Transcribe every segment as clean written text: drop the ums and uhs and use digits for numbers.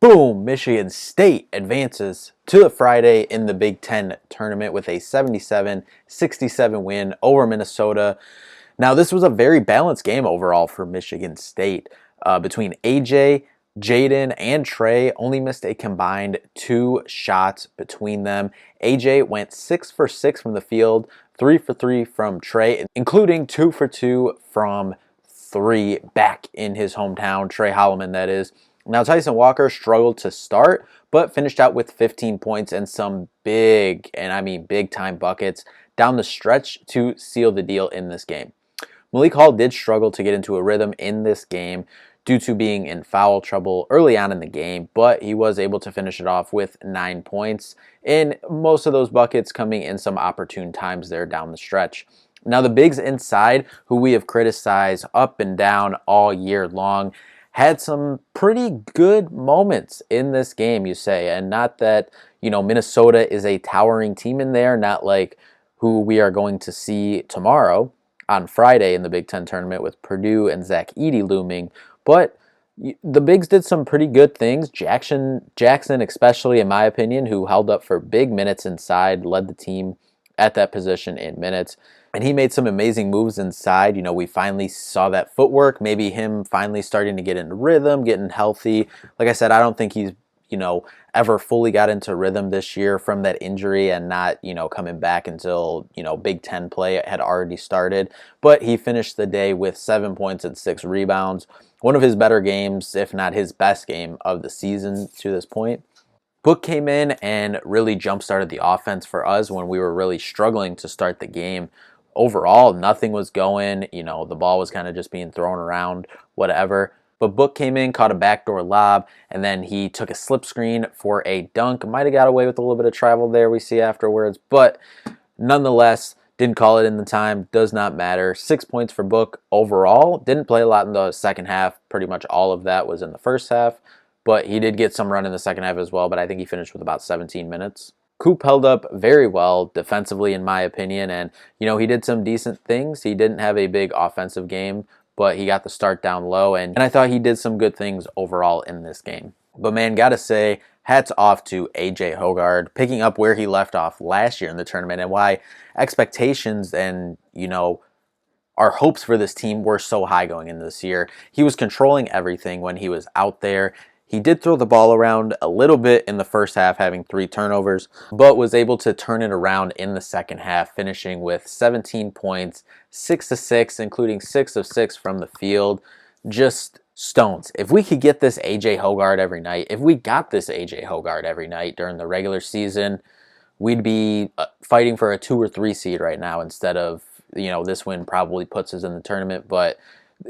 Boom! Michigan State advances to the Friday in the Big Ten tournament with a 77-67 win over Minnesota. Now, this was a very balanced game overall for Michigan State. Between AJ, Jaden, and Trey, only missed a combined 2 shots between them. AJ went 6 for 6 from the field, 3 for 3 from Trey, including 2 for 2 from 3 back in his hometown, Trey Holloman, that is. Now, Tyson Walker struggled to start, but finished out with 15 points and some big, and I mean big time buckets down the stretch to seal the deal in this game. Malik Hall did struggle to get into a rhythm in this game due to being in foul trouble early on in the game, but he was able to finish it off with 9 points, and most of those buckets coming in some opportune times there down the stretch. Now, the bigs inside, who we have criticized up and down all year long, had some pretty good moments in this game, you say, and not that, Minnesota is a towering team in there, not like who we are going to see tomorrow on Friday in the Big Ten tournament with Purdue and Zach Edey looming, but the bigs did some pretty good things. Jackson especially, in my opinion, who held up for big minutes inside, led the team at that position in minutes. And he made some amazing moves inside. We finally saw that footwork, maybe him finally starting to get into rhythm, getting healthy. Like I said, I don't think he's, ever fully got into rhythm this year from that injury and not, coming back until, Big Ten play had already started. But he finished the day with 7 points and 6 rebounds. One of his better games, if not his best game of the season to this point. Book came in and really jump-started the offense for us when we were really struggling to start the game. Overall, nothing was going. The ball was kind of just being thrown around, whatever. But Book came in, caught a backdoor lob, and then he took a slip screen for a dunk. Might have got away with a little bit of travel there, we see afterwards. But nonetheless, didn't call it in the time. Does not matter. 6 points for Book overall. Didn't play a lot in the second half. Pretty much all of that was in the first half. But he did get some run in the second half as well. But I think he finished with about 17 minutes. Coop held up very well defensively, in my opinion, and he did some decent things. He didn't have a big offensive game, but he got the start down low, and I thought he did some good things overall in this game. But man, gotta say, hats off to AJ Hoggard, picking up where he left off last year in the tournament, and why expectations and our hopes for this team were so high going into this year. He was controlling everything when he was out there. He did throw the ball around a little bit in the first half, having 3 turnovers, but was able to turn it around in the second half, finishing with 17 points, 6 of 6, including 6 of 6 from the field. Just stones. If we could get this AJ Hoggard every night, if we got this AJ Hoggard every night during the regular season, we'd be fighting for a 2 or 3 seed right now instead of, this win probably puts us in the tournament, but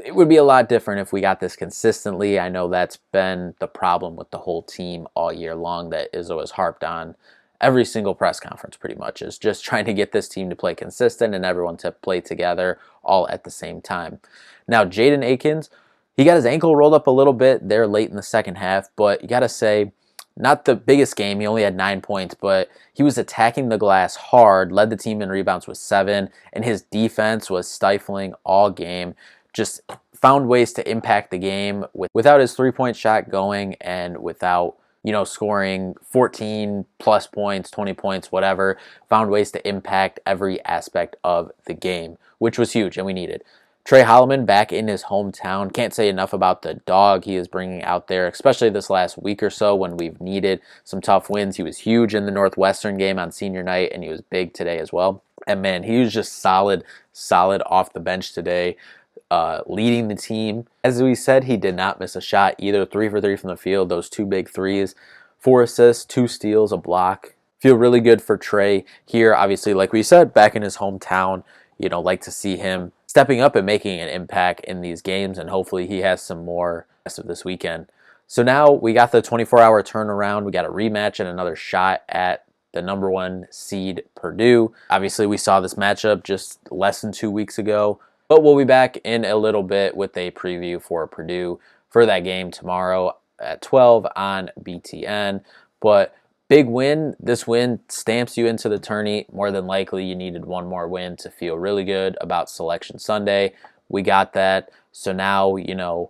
it would be a lot different if we got this consistently. I know that's been the problem with the whole team all year long that Izzo has harped on every single press conference pretty much, is just trying to get this team to play consistent and everyone to play together all at the same time. Now, Jaden Akins, he got his ankle rolled up a little bit there late in the second half, but you got to say, not the biggest game. He only had 9 points, but he was attacking the glass hard, led the team in rebounds with 7, and his defense was stifling all game. Just found ways to impact the game without his 3-point shot going and without, scoring 14 plus points, 20 points, whatever. Found ways to impact every aspect of the game, which was huge and we needed. Trey Holloman back in his hometown. Can't say enough about the dog he is bringing out there, especially this last week or so when we've needed some tough wins. He was huge in the Northwestern game on senior night, and he was big today as well. And man, he was just solid off the bench today. Leading the team. As we said, he did not miss a shot either. 3 for 3 from the field, those 2 big threes, 4 assists, 2 steals, a block. Feel really good for Trey here. Obviously, like we said, back in his hometown, like to see him stepping up and making an impact in these games, and hopefully he has some more rest of this weekend. So now we got the 24-hour turnaround. We got a rematch and another shot at the number 1 seed Purdue. Obviously, we saw this matchup just less than 2 weeks ago. But we'll be back in a little bit with a preview for Purdue for that game tomorrow at 12 on BTN. But big win. This win stamps you into the tourney. More than likely, you needed one more win to feel really good about Selection Sunday. We got that. So now, you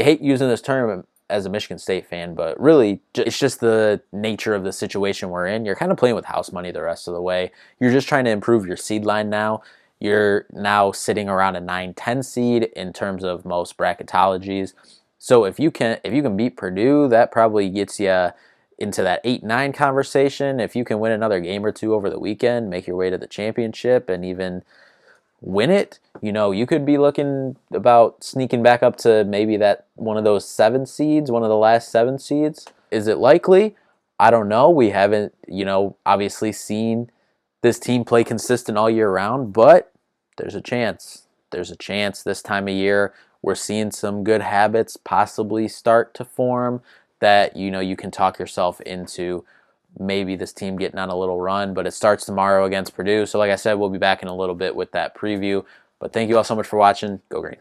hate using this term as a Michigan State fan, but really it's just the nature of the situation we're in. You're kind of playing with house money the rest of the way. You're just trying to improve your seed line now. You're now sitting around a 9-10 seed in terms of most bracketologies. So if you can beat Purdue, that probably gets you into that 8-9 conversation. If you can win another game or two over the weekend, make your way to the championship, and even win it, you could be looking about sneaking back up to maybe that one of those 7 seeds, one of the last 7 seeds. Is it likely? I don't know. We haven't, obviously seen this team play consistent all year round, but there's a chance. There's a chance this time of year we're seeing some good habits possibly start to form that you can talk yourself into maybe this team getting on a little run. But it starts tomorrow against Purdue. So like I said, we'll be back in a little bit with that preview. But thank you all so much for watching. Go Green.